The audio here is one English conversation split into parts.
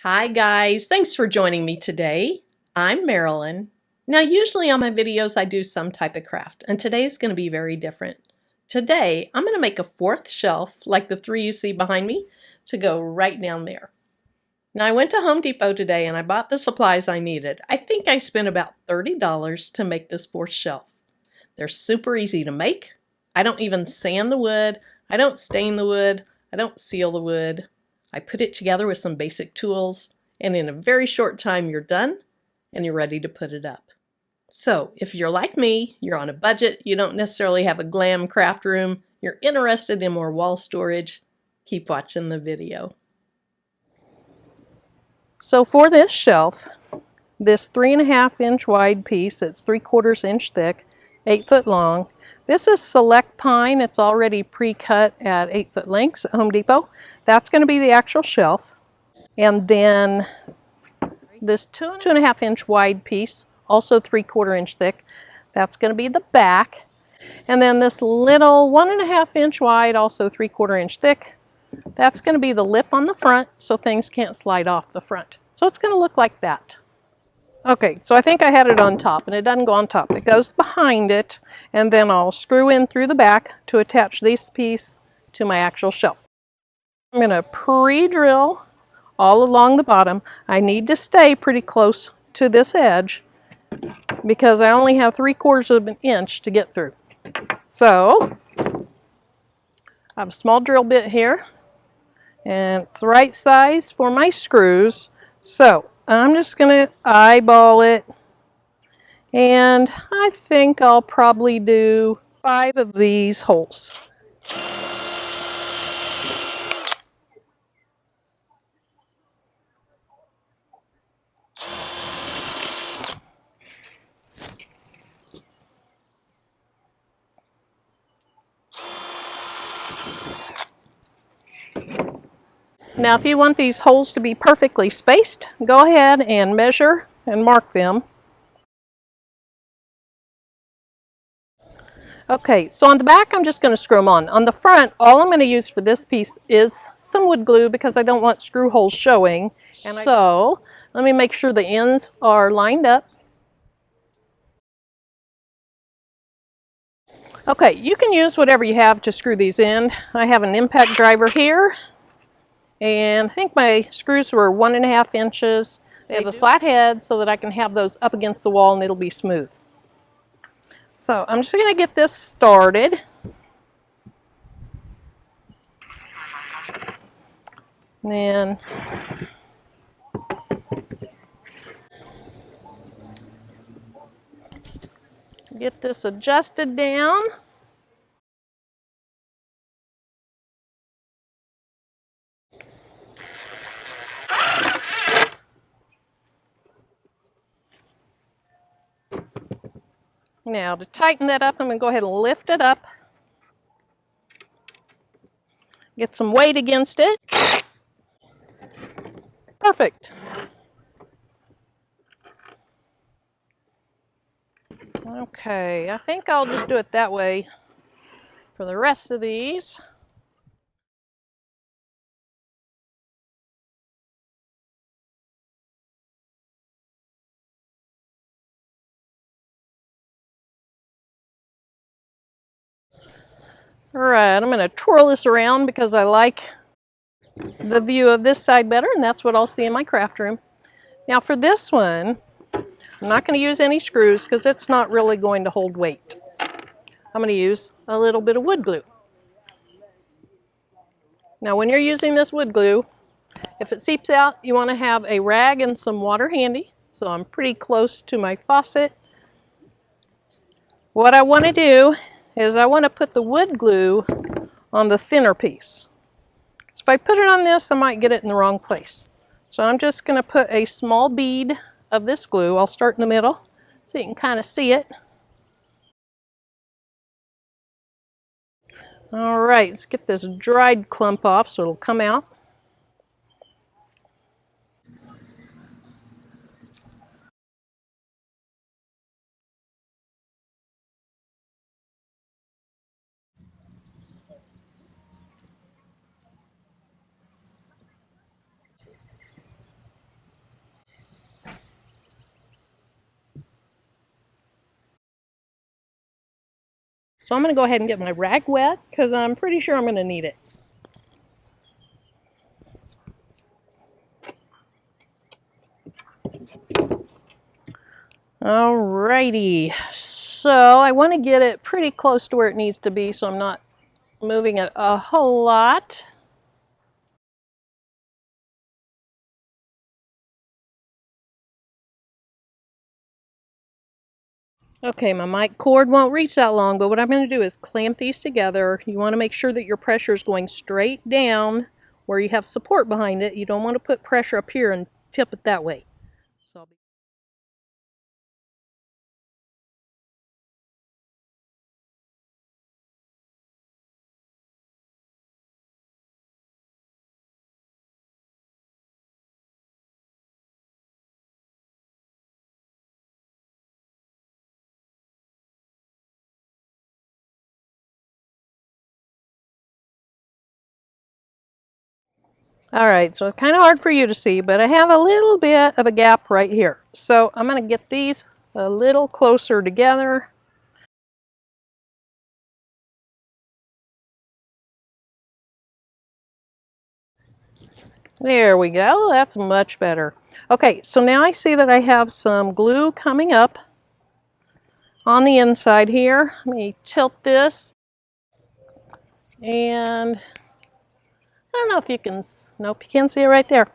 Hi guys, thanks for joining me today. I'm Marilyn. Now usually on my videos I do some type of craft, and today's going to be very different. Today I'm going to make a fourth shelf like the three you see behind me to go right down there. Now I went to Home Depot today and I bought the supplies I needed. I think I spent about $30 to make this fourth shelf. They're super easy to make. I don't even sand the wood, I don't stain the wood, I don't seal the wood. I put it together with some basic tools, and in a very short time you're done and you're ready to put it up. So if you're like me, you're on a budget, you don't necessarily have a glam craft room, you're interested in more wall storage, keep watching the video. So for this shelf, this 3.5-inch wide piece, it's 3/4 inch thick, 8 foot long. This is select pine. It's already pre-cut at 8 foot lengths at Home Depot. That's going to be the actual shelf. And then this 2.5-inch wide piece, also 3/4 inch thick, that's going to be the back. And then this little 1.5-inch wide, also 3/4 inch thick, that's going to be the lip on the front so things can't slide off the front. So it's going to look like that. Okay, so I think I had it on top, and it doesn't go on top. It goes behind it, and then I'll screw in through the back to attach this piece to my actual shelf. I'm going to pre-drill all along the bottom. I need to stay pretty close to this edge because I only have 3/4 of an inch to get through. So I have a small drill bit here, and it's the right size for my screws. So I'm just going to eyeball it. And I think I'll probably do 5 of these holes. Now if you want these holes to be perfectly spaced, go ahead and measure and mark them. Okay, so on the back I'm just going to screw them on. On the front, all I'm going to use for this piece is some wood glue because I don't want screw holes showing. And so let me make sure the ends are lined up. Okay, you can use whatever you have to screw these in. I have an impact driver here, and I think my screws were 1.5 inches. They have a flat head so that I can have those up against the wall and it'll be smooth. So I'm just going to get this started. And then get this adjusted down. Now to tighten that up, I'm going to go ahead and lift it up. Get some weight against it. Perfect. Okay, I think I'll just do it that way for the rest of these. Alright, I'm going to twirl this around because I like the view of this side better, and that's what I'll see in my craft room. Now for this one, I'm not going to use any screws because it's not really going to hold weight. I'm going to use a little bit of wood glue. Now when you're using this wood glue, if it seeps out, you want to have a rag and some water handy. So I'm pretty close to my faucet. What I want to do is I want to put the wood glue on the thinner piece. So if I put it on this, I might get it in the wrong place. So I'm just going to put a small bead of this glue. I'll start in the middle so you can kind of see it. All right, let's get this dried clump off so it'll come out. So I'm going to go ahead and get my rag wet because I'm pretty sure I'm going to need it. Alrighty, so I want to get it pretty close to where it needs to be so I'm not moving it a whole lot. Okay, my mic cord won't reach that long, but what I'm going to do is clamp these together. You want to make sure that your pressure is going straight down where you have support behind it. You don't want to put pressure up here and tip it that way. So Alright, so it's kind of hard for you to see, but I have a little bit of a gap right here. So I'm going to get these a little closer together. There we go, that's much better. Okay, so now I see that I have some glue coming up on the inside here. Let me tilt this. And I don't know if you can, nope, you can't see it right there.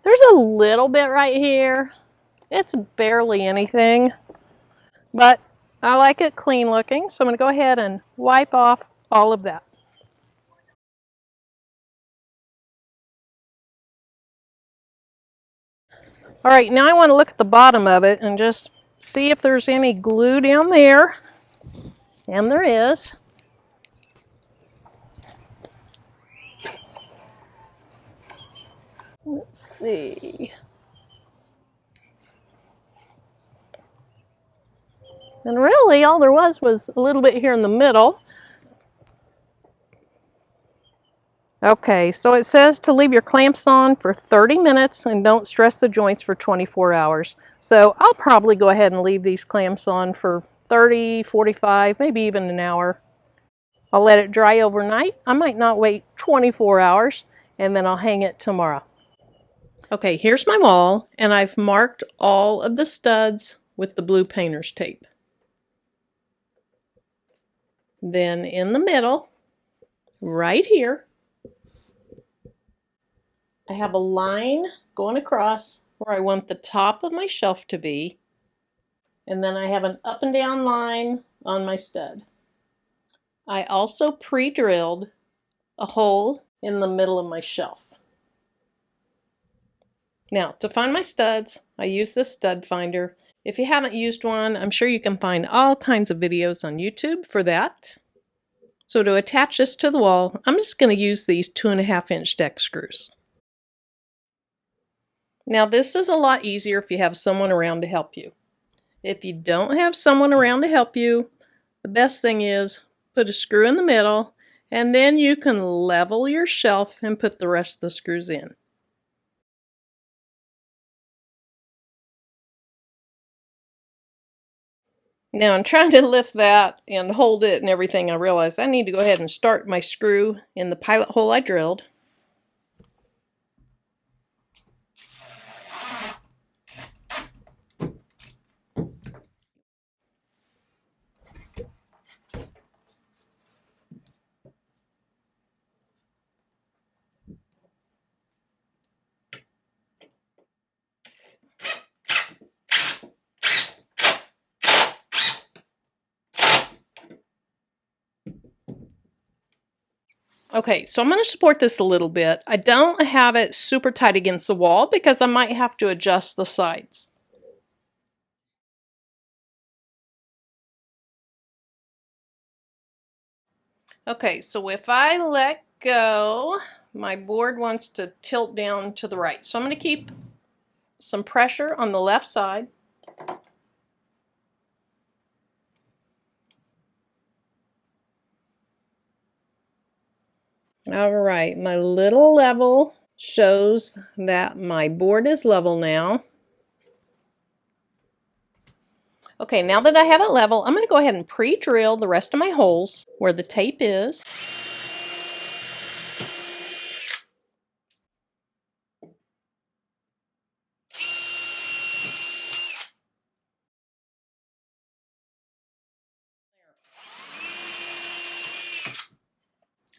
There's a little bit right here. It's barely anything, but I like it clean looking, so I'm going to go ahead and wipe off all of that. All right, now I want to look at the bottom of it and just see if there's any glue down there, and there is. Let's see. And really, all there was a little bit here in the middle. Okay, so it says to leave your clamps on for 30 minutes and don't stress the joints for 24 hours. So I'll probably go ahead and leave these clamps on for 30, 45, maybe even an hour. I'll let it dry overnight. I might not wait 24 hours, and then I'll hang it tomorrow. Okay, here's my wall, and I've marked all of the studs with the blue painter's tape. Then in the middle, right here, I have a line going across where I want the top of my shelf to be, and then I have an up and down line on my stud. I also pre-drilled a hole in the middle of my shelf. Now, to find my studs, I use this stud finder. If you haven't used one, I'm sure you can find all kinds of videos on YouTube for that. So to attach this to the wall, I'm just going to use these 2.5-inch deck screws. Now this is a lot easier if you have someone around to help you. If you don't have someone around to help you, the best thing is put a screw in the middle, and then you can level your shelf and put the rest of the screws in. Now I'm trying to lift that and hold it and everything. I realize I need to go ahead and start my screw in the pilot hole I drilled. Okay, so I'm going to support this a little bit. I don't have it super tight against the wall because I might have to adjust the sides. Okay, so if I let go, my board wants to tilt down to the right. So I'm going to keep some pressure on the left side. All right, my little level shows that my board is level now. Okay, now that I have it level, I'm going to go ahead and pre-drill the rest of my holes where the tape is.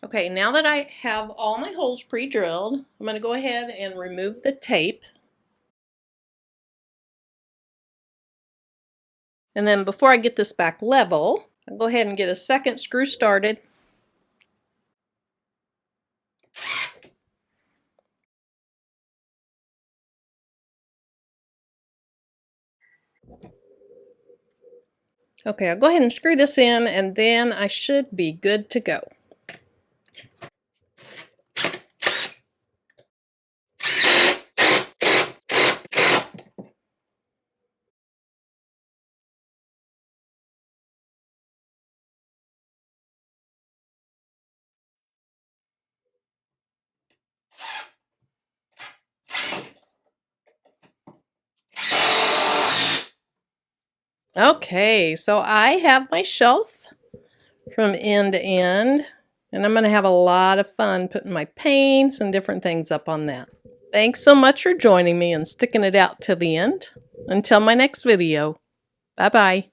Okay, now that I have all my holes pre-drilled, I'm going to go ahead and remove the tape. And then before I get this back level, I'll go ahead and get a second screw started. Okay, I'll go ahead and screw this in, and then I should be good to go. Okay, so I have my shelf from end to end, and I'm going to have a lot of fun putting my paints and different things up on that. Thanks so much for joining me and sticking it out to the end. Until my next video, bye-bye.